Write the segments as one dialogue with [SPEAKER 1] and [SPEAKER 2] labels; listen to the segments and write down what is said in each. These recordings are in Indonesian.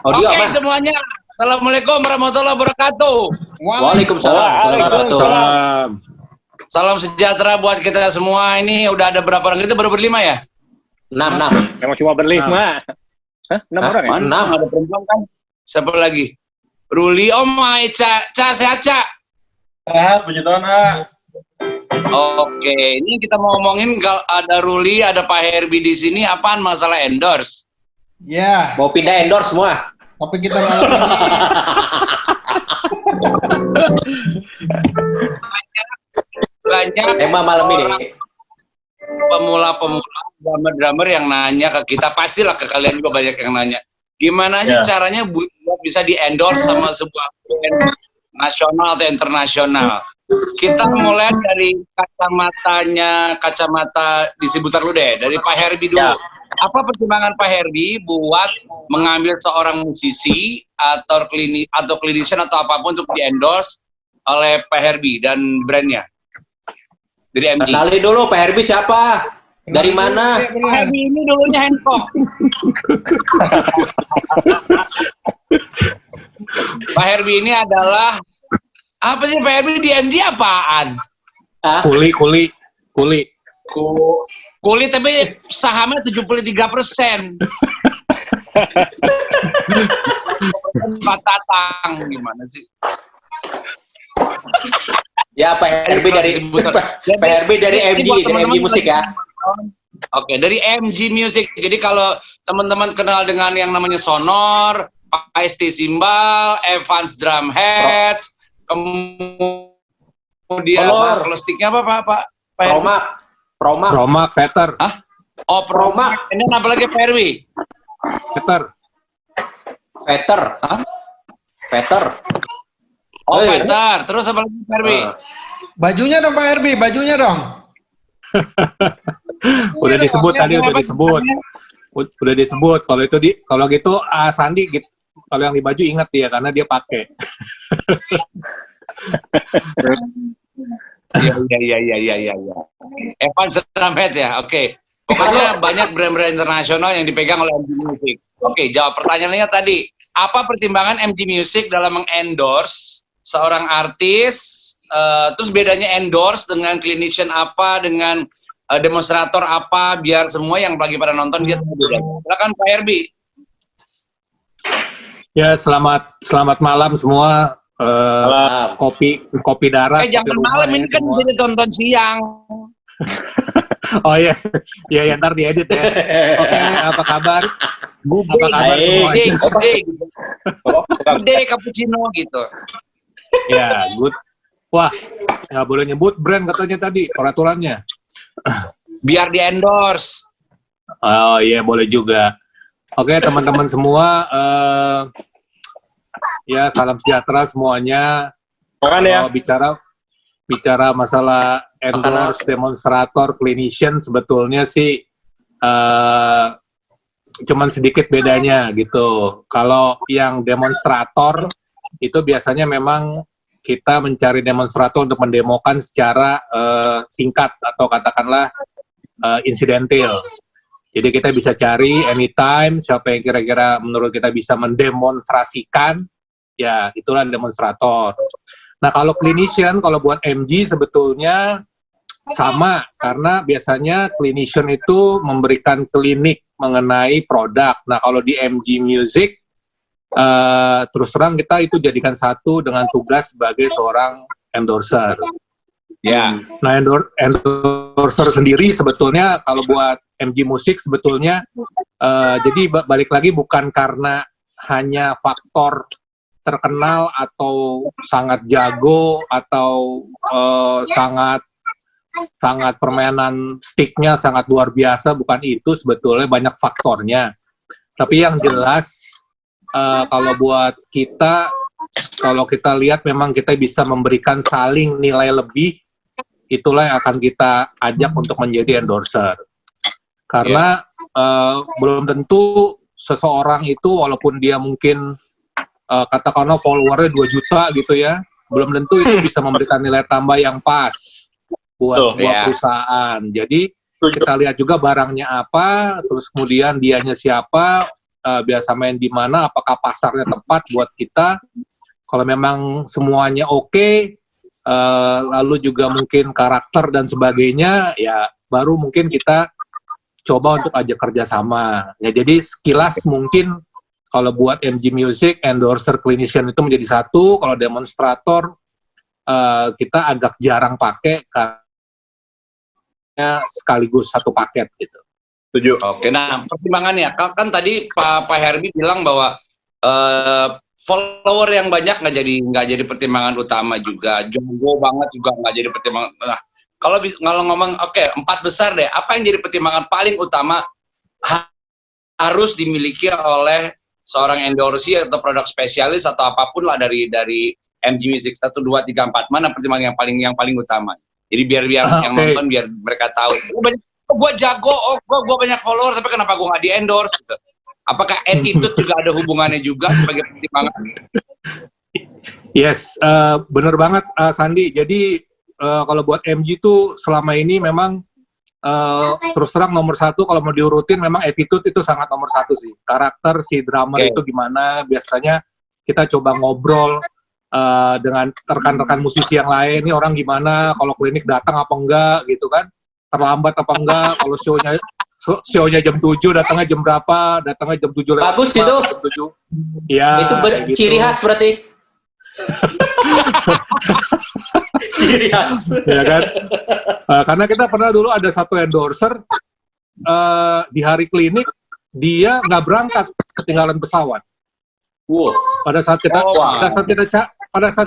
[SPEAKER 1] Audio
[SPEAKER 2] Oke
[SPEAKER 1] apa?
[SPEAKER 2] semuanya. Assalamualaikum warahmatullahi wabarakatuh.
[SPEAKER 1] Waalaikumsalam.
[SPEAKER 3] Waalaikumsalam.
[SPEAKER 2] Salam sejahtera buat kita semua. Ini udah ada berapa orang? Kita baru berlima ya?
[SPEAKER 1] 6.
[SPEAKER 3] Emang cuma berlima. Hah? 6 orang ya?
[SPEAKER 2] Mana? Ada perempuan kan? Siapa lagi? Ruli, oh my, Ca, sehat Ca?
[SPEAKER 4] Sehat, puji Tuhan,
[SPEAKER 2] Oke, ini kita mau ngomongin kalau ada Ruli, ada Pak Herbie di sini, apaan masalah endorse?
[SPEAKER 4] Ya,
[SPEAKER 1] Mau pindah endorse semua.
[SPEAKER 4] tapi kita malam ini
[SPEAKER 2] Banyak
[SPEAKER 1] Tema malam ini.
[SPEAKER 2] pemula-pemula, drummer-drummer yang nanya ke kita, pastilah ke kalian juga banyak yang nanya. Gimana sih caranya buat bisa di-endorse sama sebuah brand nasional atau internasional? Kita mulai dari kacamata distributor lu deh, dari Pak Herbie dulu.
[SPEAKER 1] Ya.
[SPEAKER 2] Apa pertimbangan Pak Herbie buat mengambil seorang musisi atau clinician atau apapun untuk di-endorse oleh Pak Herbie dan brandnya? Dari MG.
[SPEAKER 1] Kenali dulu Pak Herbie siapa? Dari mana?
[SPEAKER 2] Pak Herbie ini dulunya Hancock. Pak Herbie ini adalah apa sih Pak Herbie di MG apaan?
[SPEAKER 1] Hah?
[SPEAKER 3] Kuli.
[SPEAKER 2] Kulit tapi sahamnya 73%. Batatang gimana sih?
[SPEAKER 1] Ya Pak Herbie dari Pak Herbie dari MG, dari MG Musik ya.
[SPEAKER 2] Oke, dari MG Music. Jadi kalau teman-teman kenal dengan yang namanya Sonor, ST Simbal, Evans Drumheads, kemudian kalau sticknya apa Pak?
[SPEAKER 1] Promak,
[SPEAKER 3] Veter.
[SPEAKER 2] Hah? Oh, Promak. Ini apa lagi Pak Herbie?
[SPEAKER 1] Veter.
[SPEAKER 2] Hah?
[SPEAKER 1] Veter.
[SPEAKER 2] Oh, Veter. Terus apa lagi Pak Herbie?
[SPEAKER 4] bajunya dong Pak Herbie, bajunya dong.
[SPEAKER 3] Udah disebut tadi, udah disebut. Kalau gitu Sandi gitu. Kalau yang di baju ingat dia karena dia pakai.
[SPEAKER 2] Iya. Evans Drumheads ya, oke. Pokoknya banyak brand-brand internasional yang dipegang oleh MG Music. Oke, jawab pertanyaannya tadi. Apa pertimbangan MG Music dalam mengendorse seorang artis? Terus bedanya endorse dengan clinician apa, dengan demonstrator apa, biar semua yang lagi pada nonton dia tahu bedanya. Silakan Pak Herbie.
[SPEAKER 3] Ya, selamat malam semua. Kopi darah.
[SPEAKER 2] Jangan malam ini kan jadi tonton siang.
[SPEAKER 3] Oh iya, ya ntar diedit ya. Oke, apa kabar? Apa kabar semuanya?
[SPEAKER 2] Gede cappuccino gitu.
[SPEAKER 3] Ya, good. Wah, nggak boleh nyebut brand katanya tadi peraturannya.
[SPEAKER 2] Biar di endorse.
[SPEAKER 3] Oh iya, boleh juga. Oke, teman-teman semua, ya salam sejahtera semuanya. Kalau bicara masalah endorse, demonstrator, clinician, sebetulnya sih cuman sedikit bedanya gitu. Kalau yang demonstrator itu biasanya memang kita mencari demonstrator untuk mendemokan secara singkat atau katakanlah insidental. Jadi kita bisa cari anytime siapa yang kira-kira menurut kita bisa mendemonstrasikan, ya itulah demonstrator. Nah kalau clinician, kalau buat MG sebetulnya sama, karena biasanya clinician itu memberikan klinik mengenai produk. Nah kalau di MG Music, terus terang kita itu jadikan satu dengan tugas sebagai seorang endorser.
[SPEAKER 2] Ya.
[SPEAKER 3] Nah endorser sendiri sebetulnya kalau buat MG Music sebetulnya jadi balik lagi bukan karena hanya faktor terkenal atau sangat jago atau sangat permainan sticknya sangat luar biasa, bukan itu sebetulnya, banyak faktornya. Tapi yang jelas kalau buat kita, kalau kita lihat memang kita bisa memberikan saling nilai lebih, itulah yang akan kita ajak untuk menjadi endorser. Karena belum tentu seseorang itu walaupun dia mungkin katakanlah followernya 2 juta gitu ya, belum tentu itu bisa memberikan nilai tambah yang pas buat sebuah perusahaan. Jadi kita lihat juga barangnya apa, terus kemudian dianya siapa, biasa main di mana, apakah pasarnya tepat buat kita. Kalau memang semuanya oke, lalu juga mungkin karakter dan sebagainya, ya baru mungkin kita coba untuk ajak kerjasama. Ya, jadi sekilas mungkin kalau buat MG Music, endorser, clinician itu menjadi satu. Kalau demonstrator, kita agak jarang pakai karena sekaligus satu paket gitu.
[SPEAKER 2] Setuju. Oke, nah pertimbangannya kan tadi Pak Herbie bilang bahwa follower yang banyak nggak jadi pertimbangan utama juga, jago banget juga nggak jadi pertimbangan. Nah, kalau ngomong oke, 4 besar deh, apa yang jadi pertimbangan paling utama harus dimiliki oleh seorang endorsee atau produk spesialis atau apapun lah dari MG Music 1, 2, 3, 4, mana pertimbangan yang paling utama? Jadi biar yang nonton biar mereka tahu. Gue jago, gue banyak follower, tapi kenapa gue nggak di endorse? Gitu. Apakah attitude juga ada hubungannya juga sebagai pertimbangan?
[SPEAKER 3] Yes, bener banget Sandi. Jadi kalau buat MG tuh selama ini memang terus terang nomor satu kalau mau diurutin memang attitude itu sangat nomor satu sih. Karakter si drummer itu gimana? Biasanya kita coba ngobrol dengan rekan-rekan musisi yang lain. Ini orang gimana? Kalau klinik datang apa enggak gitu kan? Terlambat apa enggak? Kalau show-nya jam 7, datangnya jam berapa? Datangnya jam 7 lewat.
[SPEAKER 1] Bagus gitu.
[SPEAKER 3] Iya.
[SPEAKER 1] Itu
[SPEAKER 3] gitu.
[SPEAKER 1] Ciri khas berarti. Ciri khas.
[SPEAKER 3] Ya kan? Karena kita pernah dulu ada satu endorser di hari klinik dia nggak berangkat, ketinggalan pesawat.
[SPEAKER 1] Wow.
[SPEAKER 3] Pada saat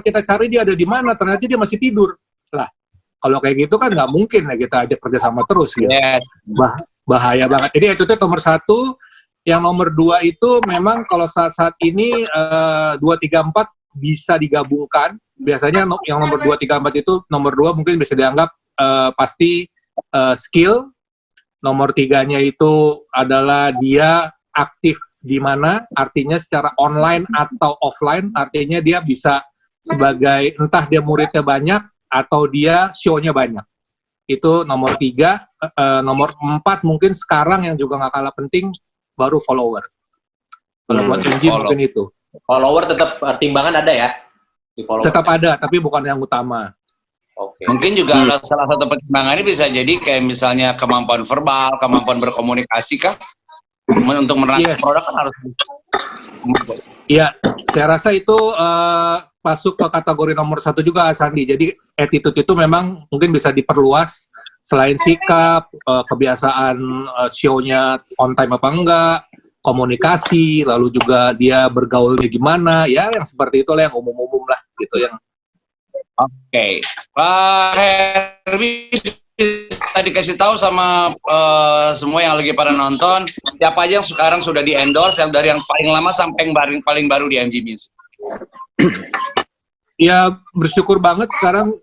[SPEAKER 3] kita cari dia ada di mana, ternyata dia masih tidur. Lah, kalau kayak gitu kan nggak mungkin ya kita ajak kerjasama terus gitu.
[SPEAKER 2] Yes.
[SPEAKER 3] Bahaya banget. Jadi itu nomor satu. Yang nomor 2 itu memang kalau saat ini 2, 3, 4 bisa digabungkan. Biasanya yang nomor 2, 3, 4 itu nomor 2 mungkin bisa dianggap pasti skill. Nomor 3-nya itu adalah dia aktif di mana, artinya secara online atau offline, artinya dia bisa sebagai entah dia muridnya banyak atau dia show-nya banyak. Itu nomor 3. Nomor 4 mungkin sekarang yang juga nggak kalah penting, baru follower. Kalau buat MG mungkin itu.
[SPEAKER 1] Follower tetap pertimbangan ada ya?
[SPEAKER 3] Tetap ada, tapi bukan yang utama.
[SPEAKER 1] Oke.
[SPEAKER 2] Mungkin juga ada salah satu pertimbangannya bisa jadi kayak misalnya kemampuan verbal, kemampuan berkomunikasi kah? Untuk menerapkan produk kan harus.
[SPEAKER 3] Iya, saya rasa itu masuk ke kategori nomor 1 juga, Sandi. Jadi attitude itu memang mungkin bisa diperluas selain sikap, kebiasaan show-nya on time apa enggak, komunikasi, lalu juga dia bergaulnya gimana, ya yang seperti itulah yang umum-umum lah gitu yang.
[SPEAKER 2] Oke, Pak Herbie tadi kasih tahu sama semua yang lagi pada nonton siapa aja yang sekarang sudah di endorse, yang dari yang paling lama sampai yang paling baru di MG Music.
[SPEAKER 3] Ya bersyukur banget sekarang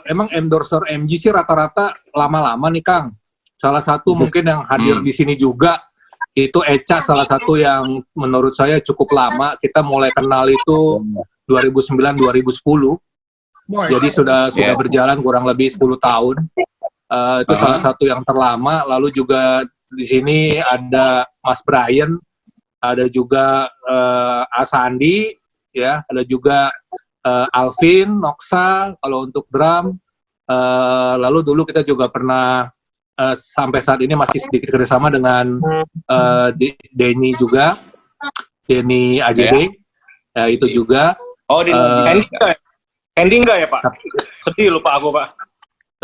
[SPEAKER 3] emang endorser MG sih rata-rata lama-lama nih Kang. Salah satu mungkin yang hadir di sini juga itu Eca, salah satu yang menurut saya cukup lama. Kita mulai kenal itu 2009-2010. Jadi sudah berjalan kurang lebih 10 tahun. Itu salah satu yang terlama. Lalu juga di sini ada Mas Brian, ada juga Asandi, ya, ada juga Alvin, Noxa kalau untuk drum. Lalu dulu kita juga pernah sampai saat ini masih sedikit kerjasama dengan Denny juga, Denny AJD, ya, itu juga.
[SPEAKER 2] Oh, di
[SPEAKER 5] Ending nggak ya Pak? Sedih lupa aku Pak.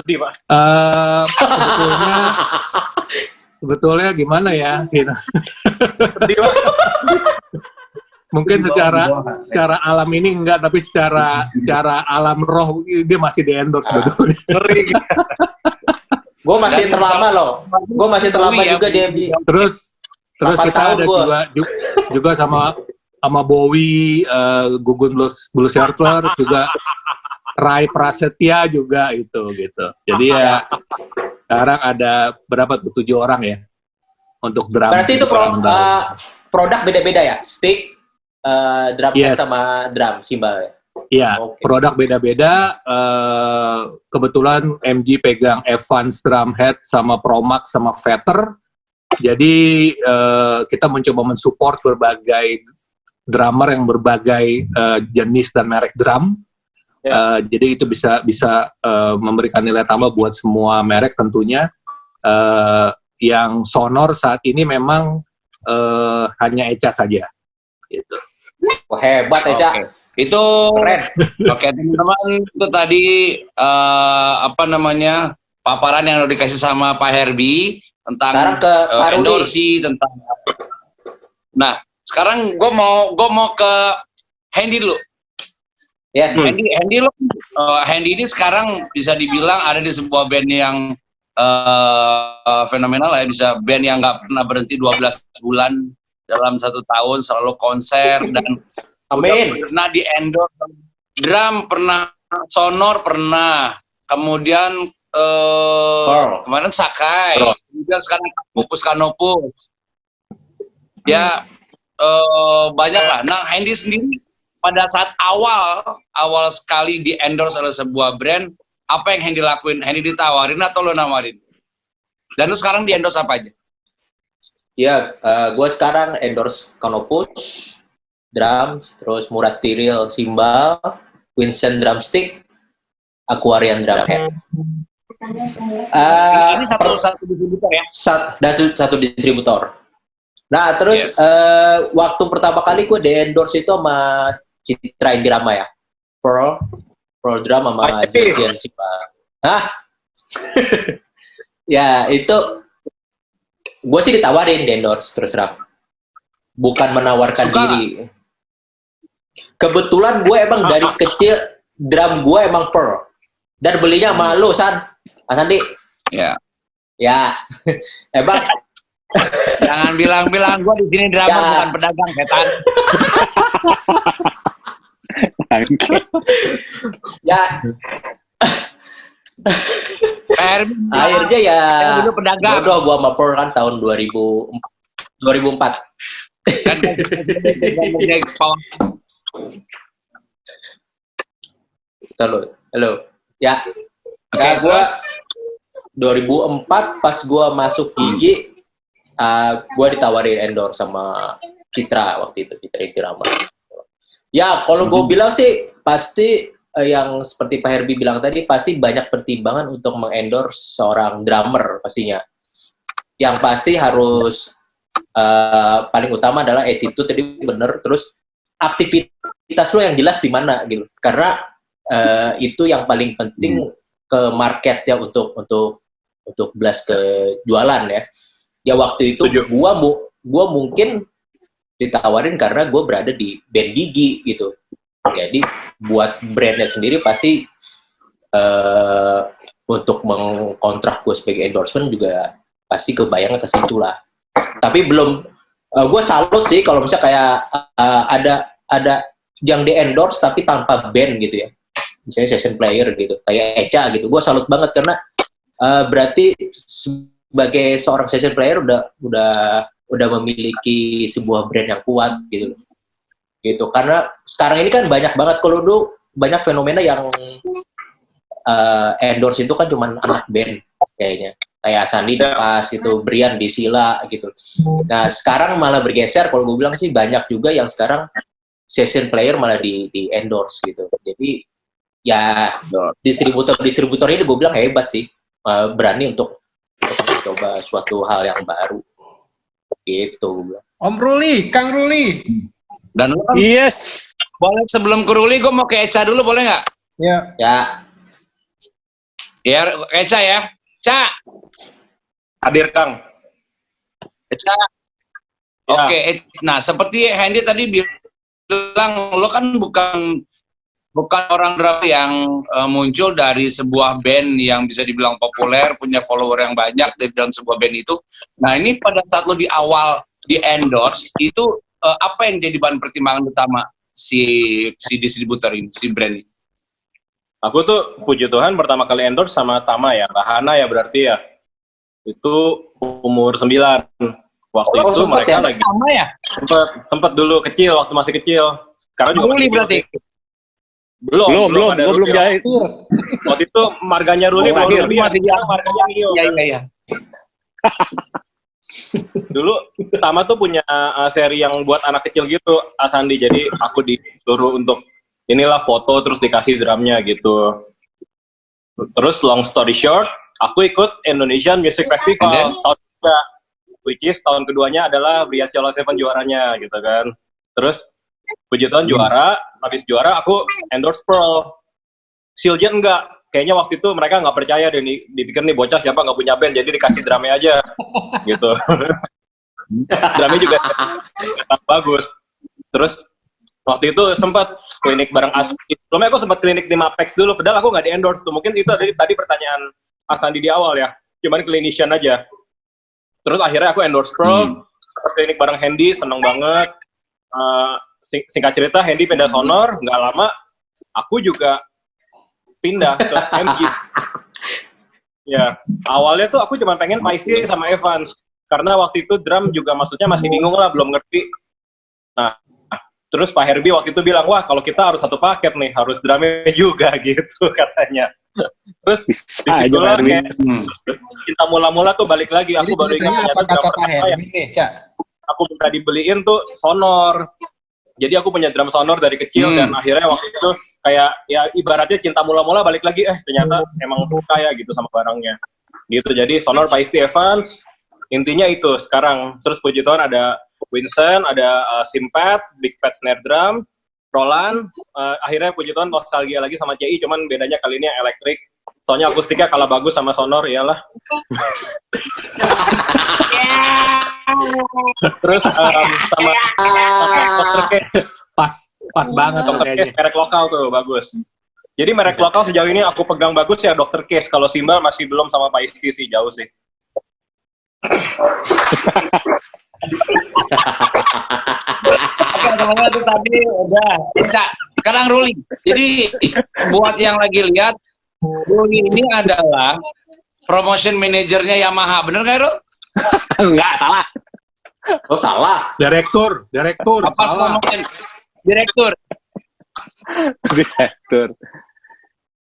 [SPEAKER 5] Sedih Pak.
[SPEAKER 3] Sebetulnya gimana ya? Gitu.
[SPEAKER 5] Sedih Pak.
[SPEAKER 3] Mungkin secara alam ini enggak, tapi secara alam roh dia masih di endorse sebetulnya.
[SPEAKER 5] Ngeri gitu.
[SPEAKER 1] Gue masih terlama loh. Gue masih terlama juga dia.
[SPEAKER 3] Terus kita ada juga sama Bowie, Gugun Blues Chartler, juga Rai Prasetya juga gitu. Jadi ya sekarang ada berapa tuh 7 orang ya untuk drum.
[SPEAKER 1] Berarti itu produk beda-beda ya, stick, drum set sama drum cymbal ya.
[SPEAKER 3] Iya, produk beda-beda. Kebetulan MG pegang Evans drum head sama Promax sama Veter. Jadi kita mencoba mensupport berbagai drummer yang berbagai jenis dan merek drum. Jadi itu bisa memberikan nilai tambah buat semua merek tentunya. Yang sonor saat ini memang hanya Echa saja. Gitu.
[SPEAKER 1] Wah, hebat Echa.
[SPEAKER 2] Okay. Itu
[SPEAKER 1] keren.
[SPEAKER 2] Oke, teman-teman, itu tadi paparan yang udah dikasih sama Pak Herbie tentang endorsi, tentang. Nah, sekarang gue mau ke Handy dulu.
[SPEAKER 1] Yes.
[SPEAKER 2] Handy ini sekarang bisa dibilang ada di sebuah band yang fenomenal ya, bisa band yang nggak pernah berhenti 12 bulan dalam 1 tahun, selalu konser dan
[SPEAKER 1] amin.
[SPEAKER 2] Pernah di endorse drum, pernah sonor, pernah kemudian kemarin Sakai, kemudian sekarang Kanopus. Ya banyak lah. Nah, Handy sendiri pada saat awal sekali di endorse oleh sebuah brand, apa yang Handy lakuin? Handy ditawarin atau lo nawarin? Dan lo sekarang di endorse apa aja?
[SPEAKER 1] Ya, gue sekarang endorse Kanopus drum, terus Murad Tiril cymbal, Vincent drumstick, Aquarian drumhead.
[SPEAKER 2] Ini satu distributor ya?
[SPEAKER 1] Satu distributor. Nah, terus waktu pertama kali gue di-endorse itu sama Citra Indirama ya. Pearl Drum sama Zian cymbal. Hah? Ya, itu gue sih ditawarin di-endorse terus terang. Bukan menawarkan diri. Kebetulan gue emang dari kecil drum gue emang Pearl. Dan belinya sama lo, San. Mas Andi.
[SPEAKER 2] Ya.
[SPEAKER 1] Ya. Emang
[SPEAKER 2] jangan bilang-bilang gue di sini drummer bukan pedagang, setan.
[SPEAKER 1] Ya. Akhirnya ya bodoh gue sama Pearl kan tahun 2004.
[SPEAKER 2] Kan
[SPEAKER 1] Halo. Ya. Nah, gue 2004 pas gue masuk Gigi, gue ditawarin endorse sama Citra waktu itu, Citra Indirama. Ya, kalau gue bilang sih pasti yang seperti Pak Herbie bilang tadi, pasti banyak pertimbangan untuk mengendorse seorang drummer pastinya. Yang pasti harus paling utama adalah attitude tadi bener, terus aktivitas lo yang jelas di mana gitu. Karena itu yang paling penting ke market ya untuk blast ke jualan ya. Ya waktu itu gua mungkin ditawarin karena gue berada di band Gigi gitu. Jadi buat brandnya sendiri pasti untuk mengkontrak gue sebagai endorsement juga pasti kebayangnya ke situ lah. Tapi belum, gue salut sih kalau misalnya kayak ada yang di endorse tapi tanpa band gitu ya. Misalnya session player gitu, kayak Echa gitu. Gue salut banget karena berarti sebagai seorang session player udah memiliki sebuah brand yang kuat gitu. Gitu. Karena sekarang ini kan banyak banget, kalau dulu banyak fenomena yang endorse itu kan cuma anak band kayaknya. Kayak Sandi Pas gitu, Brian di Sila gitu. Nah, sekarang malah bergeser, kalau gue bilang sih banyak juga yang sekarang session player malah di endorse gitu. Jadi ya distributor ini gue bilang hebat sih, berani untuk coba suatu hal yang baru gitu.
[SPEAKER 4] Om Ruli, Kang Ruli.
[SPEAKER 2] Dan lo kan,
[SPEAKER 5] Yes.
[SPEAKER 2] boleh sebelum ke Ruli, gue mau ke Echa dulu, boleh nggak?
[SPEAKER 4] Ya.
[SPEAKER 2] Ya, Echa ya. Ca.
[SPEAKER 5] Hadir, Kang.
[SPEAKER 2] Echa.
[SPEAKER 5] Ya.
[SPEAKER 2] Oke, nah seperti Handy tadi bilang, lo kan bukan orang drum yang muncul dari sebuah band yang bisa dibilang populer, punya follower yang banyak dari dalam sebuah band itu. Nah, ini pada saat lo di awal di endorse, itu apa yang jadi bahan pertimbangan utama si distributor ini, si brand ini?
[SPEAKER 5] Aku tuh puji Tuhan pertama kali endorse sama Tama ya, Rahana ya berarti ya. Itu umur 9. Waktu itu mereka lagi
[SPEAKER 2] Tama ya?
[SPEAKER 5] Sempet dulu kecil, waktu masih kecil. Sekarang juga
[SPEAKER 2] Ruli berarti?
[SPEAKER 5] Belum, gue belum jahit. Waktu itu marganya Ruli
[SPEAKER 2] Ruli
[SPEAKER 5] masih
[SPEAKER 2] masih
[SPEAKER 5] marganya Rio.
[SPEAKER 2] Iya.
[SPEAKER 5] Dulu Tama tuh punya seri yang buat anak kecil gitu, Asandi. Jadi aku disuruh untuk inilah foto terus dikasih drumnya gitu. Terus long story short, aku ikut Indonesian Music Festival tahun kedua, which is tahun keduanya adalah Brian Solo Seven juaranya gitu kan. Terus puji Tuhan juara, habis juara aku endorse Pearl. Siljet enggak, kayaknya waktu itu mereka nggak percaya deh, dipikir nih bocah siapa nggak punya band, jadi dikasih drumnya aja gitu. Drumnya juga bagus. Terus waktu itu sempat klinik bareng Asandi. Sebelumnya aku sempat klinik di Mapex dulu, padahal aku nggak di-endorse tuh. Mungkin itu tadi pertanyaan Asandi di awal ya, cuman clinician aja. Terus akhirnya aku endorse Pearl, klinik bareng Hendy, seneng banget. Singkat cerita, Hendy pindah Sonor, nggak lama, aku juga pindah ke MG. Ya, awalnya tuh aku cuma pengen Paisti sama Evans, karena waktu itu drum juga maksudnya masih bingung lah, belum ngerti. Nah, terus Pak Herbie waktu itu bilang, wah kalau kita harus satu paket nih, harus drumnya juga gitu katanya. Terus disitulah kayak cinta mula-mula tuh balik lagi. Aku baru ingat ternyata drum pertama yang aku minta dibeliin tuh Sonor. Jadi aku punya drum Sonor dari kecil dan akhirnya waktu itu kayak ya ibaratnya cinta mula-mula balik lagi, ternyata emang suka ya gitu sama barangnya. Gitu, jadi Sonor Paisti Evans, intinya itu sekarang. Terus puji Tuhan ada Vincent, ada Simpat, Big Fat Snare Drum, Roland, akhirnya puji Tuhan nostalgia lagi sama CI, cuman bedanya kali ini yang elektrik. Soalnya akustiknya kalah bagus sama Sonor, iyalah. Terus sama Dr. K.
[SPEAKER 3] Pas banget
[SPEAKER 5] Dr. K, merek lokal tuh, bagus. Jadi merek lokal sejauh ini aku pegang bagus ya Dr. Case. Kalau Simbal masih belum sama Paisti sih, jauh sih.
[SPEAKER 2] Oke, teman-teman itu tadi udah. Sekarang Ruli. Jadi buat yang lagi lihat, Ruli ini adalah promotion manajernya Yamaha. Bener nggak, Rul?
[SPEAKER 6] Enggak, salah.
[SPEAKER 1] Oh salah.
[SPEAKER 3] Direktur,
[SPEAKER 2] Apa
[SPEAKER 3] salah.
[SPEAKER 2] promotion? Direktur.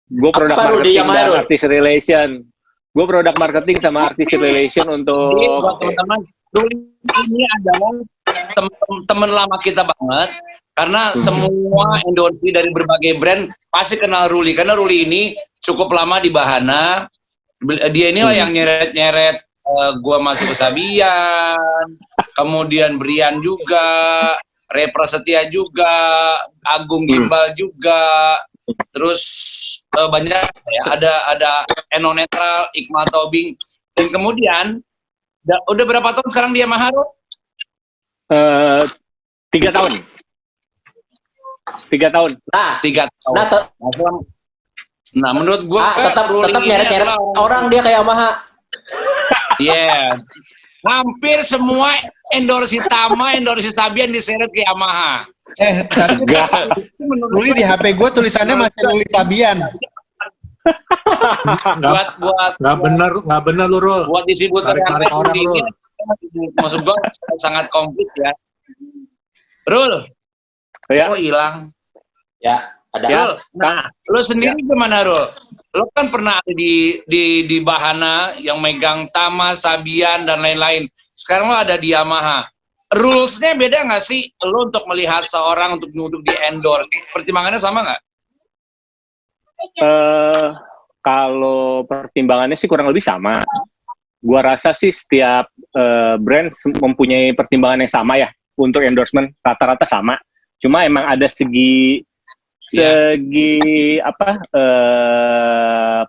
[SPEAKER 6] Gue produk
[SPEAKER 1] Apa, Rudi,
[SPEAKER 6] marketing
[SPEAKER 1] yang mana,
[SPEAKER 6] dan
[SPEAKER 1] Rudi?
[SPEAKER 6] artis relation. Gue produk marketing sama artis relation untuk
[SPEAKER 2] Jadi buat teman-teman, Ruli ini adalah teman lama kita banget. Karena semua endorse dari berbagai brand pasti kenal Ruli. Karena Ruli ini cukup lama di Bahana. Dia inilah yang nyeret-nyeret gua masuk ke Sabian, kemudian Brian juga, Repra Setia juga, Agung Gimbal juga, terus banyak ya, ada Eno Netral, Iqmal Tobing, dan kemudian udah berapa tahun sekarang dia Maharo?
[SPEAKER 6] 3 tahun. 3 tahun.
[SPEAKER 1] Nah,
[SPEAKER 2] 3 tahun. Nah, menurut gua
[SPEAKER 1] tetap nyeret-nyeret orang dia kayak Yamaha.
[SPEAKER 2] Yeah. Hampir semua endorsi Tama, endorsi Sabian diseret ke Yamaha.
[SPEAKER 4] Tapi Ruli di HP gue tulisannya masih Ruli Sabian.
[SPEAKER 3] Nggak bener lu, Rul.
[SPEAKER 2] Buat distributor
[SPEAKER 3] Tarik orang,
[SPEAKER 2] ini, maksud gua sangat komplit ya. Rul,
[SPEAKER 6] Ya.
[SPEAKER 2] oh hilang.
[SPEAKER 1] Ya, ada.
[SPEAKER 6] Ya.
[SPEAKER 2] Rul, nah, lu sendiri gimana, Rul? Lu kan pernah ada di Bahana yang megang Tama, Sabian, dan lain-lain. Sekarang lu ada di Yamaha. Rules-nya beda nggak sih lu untuk melihat seorang untuk di-endorse? Pertimbangannya sama nggak?
[SPEAKER 6] Kalau pertimbangannya sih kurang lebih sama. Gua rasa sih setiap brand mempunyai pertimbangan yang sama ya untuk endorsement, rata-rata sama. Cuma emang ada segi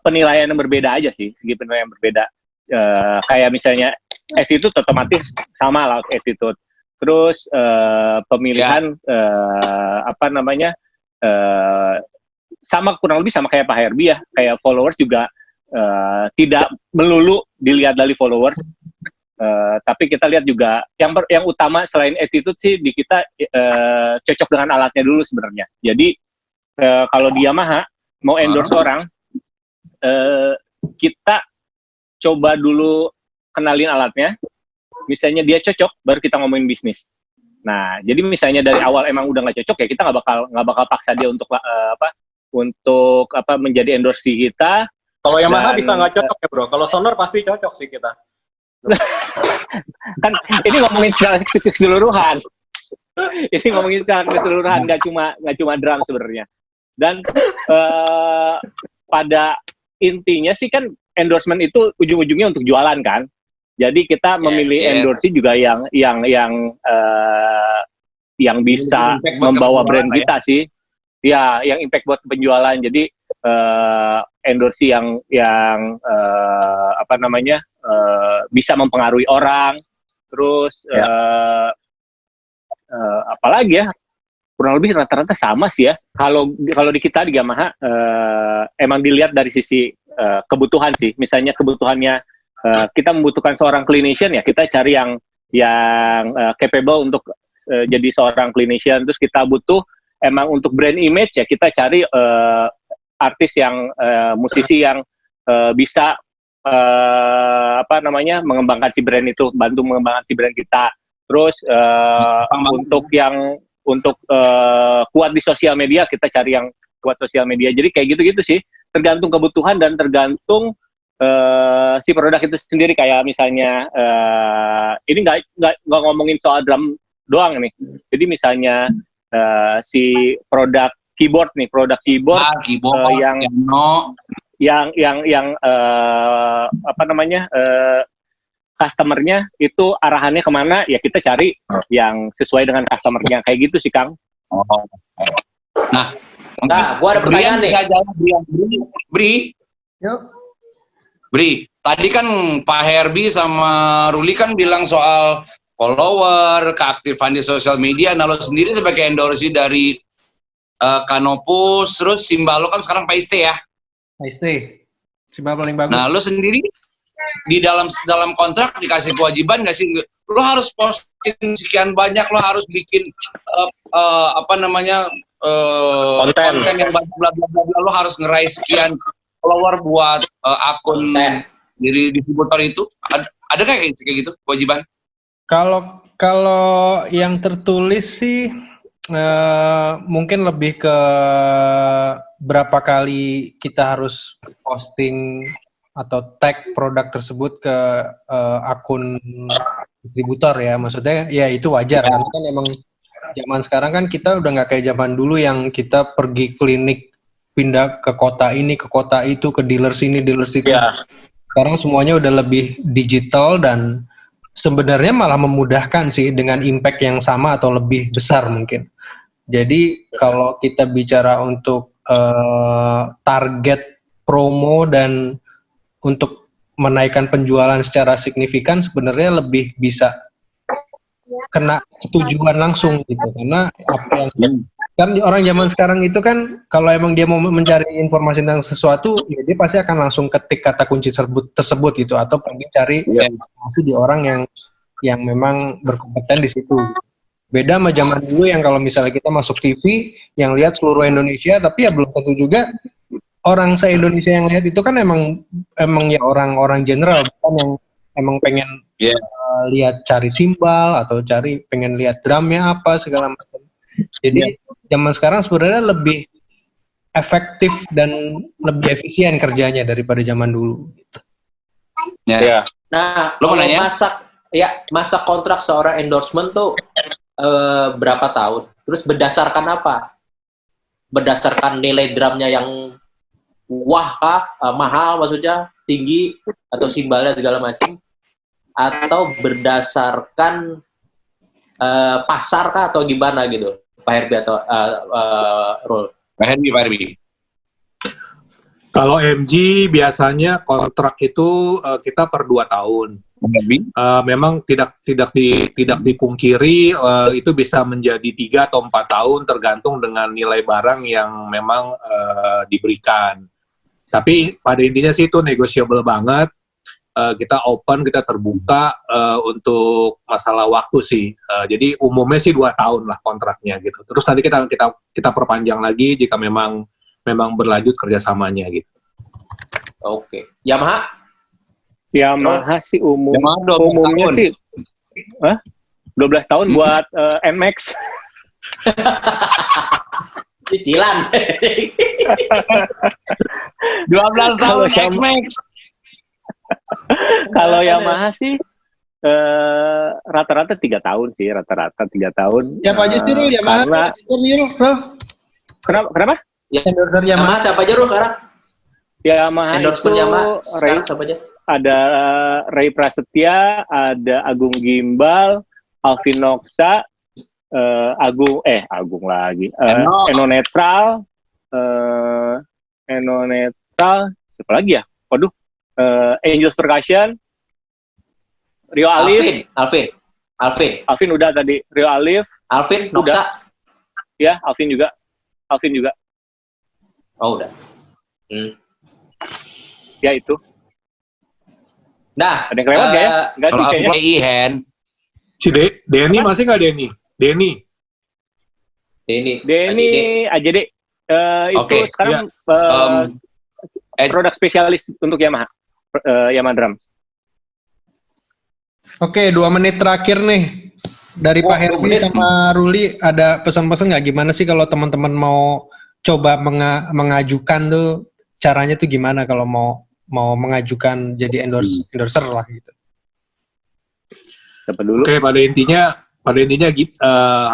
[SPEAKER 6] penilaian yang berbeda aja sih, segi penilaian yang berbeda. Kayak misalnya attitude otomatis sama lah attitude. Terus pemilihan sama kurang lebih sama kayak Pak Herbie ya, kayak followers juga tidak melulu dilihat dari followers, tapi kita lihat juga yang utama selain attitude sih di kita cocok dengan alatnya dulu sebenarnya. Jadi kalau di Yamaha mau endorse orang, kita coba dulu kenalin alatnya, misalnya dia cocok, baru kita ngomongin bisnis. Nah, jadi misalnya dari awal emang udah nggak cocok ya, kita nggak bakal paksa dia untuk menjadi endorse kita.
[SPEAKER 5] Kalau Yamaha bisa nggak cocok ya bro, kalau Sonor pasti cocok sih kita.
[SPEAKER 6] Kan ini ngomongin secara keseluruhan. Ini ngomongin secara keseluruhan, nggak cuma drum sebenarnya. Dan pada intinya sih kan endorsement itu ujung-ujungnya untuk jualan kan. Jadi kita memilih endorse juga yang bisa membawa brand kita sih. Ya, yang impact buat penjualan. Jadi endorse yang bisa mempengaruhi orang. Terus apalagi ya, kurang lebih rata-rata sama sih ya. Kalau di kita di Yamaha emang dilihat dari sisi kebutuhan sih. Misalnya kebutuhannya kita membutuhkan seorang clinician ya, kita cari yang capable untuk jadi seorang clinician. Terus kita butuh emang untuk brand image ya, kita cari artis yang musisi yang bisa mengembangkan si brand itu, bantu mengembangkan si brand kita. Terus untuk kuat di sosial media, kita cari yang kuat sosial media. Jadi kayak gitu-gitu sih, tergantung kebutuhan dan tergantung si produk itu sendiri. Kayak misalnya ini nggak ngomongin soal drum doang nih. Jadi misalnya si produk keyboard customernya itu arahannya kemana, ya kita cari yang sesuai dengan customernya, kayak gitu sih Kang.
[SPEAKER 1] Nah, gua ada pertanyaan nih.
[SPEAKER 2] Bri, tadi kan Pak Herbie sama Ruli kan bilang soal follower, keaktifan di sosial media. Nah, lo sendiri sebagai endorse dari Canopus, terus simbal lo kan sekarang Pak Iste ya?
[SPEAKER 4] Pak Iste, simbal paling bagus.
[SPEAKER 2] Nah, lo sendiri di dalam kontrak dikasih kewajiban nggak sih, lo harus posting sekian banyak, lo harus bikin konten yang banyak, bla bla bla, lo harus ngerai sekian follower buat akun diri distributor itu. Ada kayak gitu kewajiban?
[SPEAKER 4] Kalau yang tertulis sih mungkin lebih ke berapa kali kita harus posting atau tag produk tersebut ke akun distributor ya. Maksudnya ya itu wajar karena kan emang zaman sekarang kan kita udah nggak kayak zaman dulu yang kita pergi klinik, pindah ke kota ini, ke kota itu, ke dealer sini, dealer situ. Sekarang semuanya udah lebih digital dan sebenarnya malah memudahkan sih dengan impact yang sama atau lebih besar mungkin. Jadi kalau kita bicara untuk target promo dan untuk menaikkan penjualan secara signifikan, sebenarnya lebih bisa kena tujuan langsung gitu. Karena apa yang kan orang zaman sekarang itu kan kalau emang dia mau mencari informasi tentang sesuatu, ya dia pasti akan langsung ketik kata kunci tersebut gitu, atau pergi cari informasi di orang yang memang berkompeten di situ. Beda sama zaman dulu yang kalau misalnya kita masuk TV yang lihat seluruh Indonesia, tapi ya belum tentu juga orang se-Indonesia yang lihat itu kan emang ya orang-orang general, bukan yang emang pengen lihat cari simbal atau pengen lihat drumnya apa segala macam. Jadi zaman sekarang sebenarnya lebih efektif dan lebih efisien kerjanya daripada zaman dulu.
[SPEAKER 1] Nah, kalau masa kontrak seorang endorsement tuh berapa tahun? Terus berdasarkan apa? Berdasarkan nilai drumnya yang wah kah, mahal maksudnya, tinggi, atau simbalnya segala macam, atau berdasarkan pasar kah atau gimana gitu, Pak Herbie atau Rul?
[SPEAKER 2] Pak Herbie.
[SPEAKER 3] Kalau MG biasanya kontrak itu kita per 2 tahun. Memang tidak dipungkiri itu bisa menjadi 3 atau 4 tahun tergantung dengan nilai barang yang memang diberikan. Tapi pada intinya sih itu negotiable banget. Kita open, kita terbuka untuk masalah waktu sih. Jadi umumnya sih 2 tahun lah kontraknya gitu. Terus nanti kita perpanjang lagi jika memang berlanjut kerjasamanya gitu.
[SPEAKER 1] Oke. Yamaha
[SPEAKER 6] sih umumnya sih 12 tahun buat NMAX.
[SPEAKER 1] Cicilan.
[SPEAKER 2] 12 tahun NMAX.
[SPEAKER 6] Kalau Yamaha sih Rata-rata 3 tahun sih, rata-rata 3 tahun.
[SPEAKER 4] Siapa aja sih Rul? Yamaha?
[SPEAKER 6] Kenapa?
[SPEAKER 4] Endorser
[SPEAKER 1] Yamaha
[SPEAKER 4] Yamaha.
[SPEAKER 1] siapa aja Rul sekarang?
[SPEAKER 6] Yamaha
[SPEAKER 1] Endorsement
[SPEAKER 6] itu
[SPEAKER 1] Yamaha
[SPEAKER 6] Ray,
[SPEAKER 1] sekarang siapa aja?
[SPEAKER 6] ada Ray Prasetya, ada Agung Gimbal, Alvin Noksa, Agung lagi, Eno Netral, siapa lagi ya? Waduh, Angels Percussion, Rio Alif,
[SPEAKER 1] Alvin
[SPEAKER 6] udah tadi, Rio Alif,
[SPEAKER 1] Alvin
[SPEAKER 6] udah.
[SPEAKER 1] Noksa.
[SPEAKER 6] Ya, Alvin juga.
[SPEAKER 1] Oh udah.
[SPEAKER 6] Ya itu.
[SPEAKER 1] Nah,
[SPEAKER 6] Ada yang kelewat nggak ya? Nggak sih
[SPEAKER 2] Kalau
[SPEAKER 6] kayaknya.
[SPEAKER 2] Alvin Ihan,
[SPEAKER 3] Si Denny masih nggak Denny? Denny.
[SPEAKER 6] Denny aja deh. Itu
[SPEAKER 2] Oke,
[SPEAKER 6] sekarang produk spesialis untuk Yamaha. Yamaha Drum.
[SPEAKER 4] Oke, 2 menit terakhir nih. Dari
[SPEAKER 1] Wah,
[SPEAKER 4] Pak
[SPEAKER 1] 2
[SPEAKER 4] Herbi
[SPEAKER 1] menit.
[SPEAKER 4] sama Ruli, ada pesan-pesan nggak? Gimana sih kalau teman-teman mau coba mengajukan tuh, caranya tuh gimana kalau mau mengajukan jadi endorser lah gitu.
[SPEAKER 6] Siapa dulu?
[SPEAKER 3] Oke, pada intinya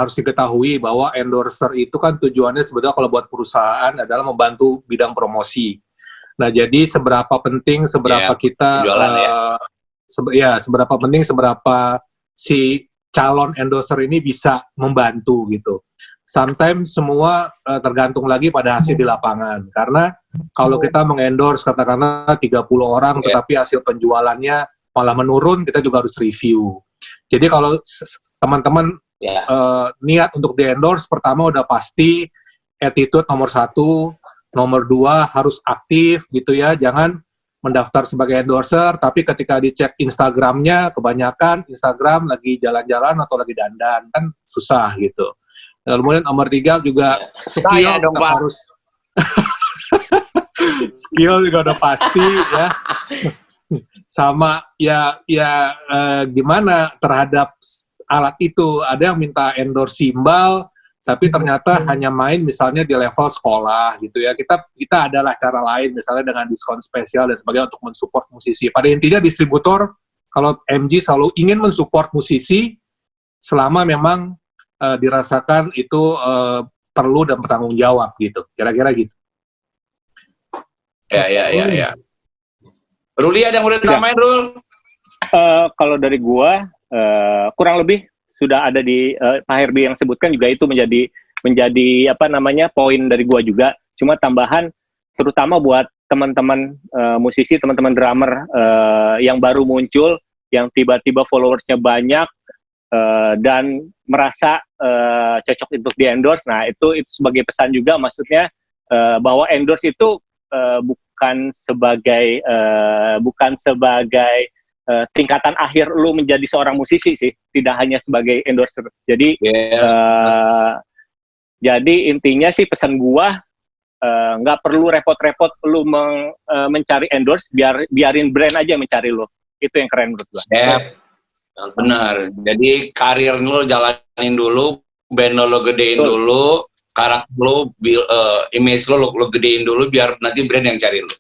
[SPEAKER 3] harus diketahui bahwa endorser itu kan tujuannya sebetulnya kalau buat perusahaan adalah membantu bidang promosi. Nah, jadi seberapa penting, seberapa kita
[SPEAKER 2] jualan
[SPEAKER 3] seberapa penting, seberapa si calon endorser ini bisa membantu gitu. Sometimes semua tergantung lagi pada hasil di lapangan. Karena kalau kita mengendorse katakanlah 30 orang tetapi hasil penjualannya malah menurun, kita juga harus review. Jadi kalau teman-teman niat untuk di-endorse, pertama udah pasti attitude nomor 1, nomor 2 harus aktif gitu ya, jangan mendaftar sebagai endorser, tapi ketika dicek Instagramnya, kebanyakan Instagram lagi jalan-jalan atau lagi dandan, kan susah gitu. Kemudian nomor 3 juga skill
[SPEAKER 2] dong, Pak.
[SPEAKER 3] harus skill juga udah pasti ya. Sama gimana terhadap alat itu. Ada yang minta endorse simbal, tapi ternyata hanya main misalnya di level sekolah gitu ya. Kita adalah cara lain misalnya dengan diskon spesial dan sebagainya untuk mensupport musisi. Pada intinya distributor kalau MG selalu ingin mensupport musisi selama memang dirasakan itu perlu dan bertanggung jawab gitu. Kira-kira gitu.
[SPEAKER 2] Ya. Ruli ada yang boleh tambahin, Rul?
[SPEAKER 6] Kalau dari gua kurang lebih sudah ada di Pak Herbi yang sebutkan juga itu menjadi poin dari gua juga. Cuma tambahan terutama buat teman-teman musisi, teman-teman drummer yang baru muncul, yang tiba-tiba followersnya banyak dan merasa cocok untuk di-endorse. Nah, itu sebagai pesan juga, maksudnya bahwa endorse itu bukan sebagai tingkatan akhir lu menjadi seorang musisi sih, tidak hanya sebagai endorser. Jadi jadi intinya sih pesan gua nggak perlu repot-repot lu mencari endorse, biarin brand aja yang mencari lu. Itu yang keren menurut gua.
[SPEAKER 2] Benar. Jadi karir lo jalanin dulu, band lo gedein dulu, karakter lo, image lo gedein dulu, biar nanti brand yang cari lo.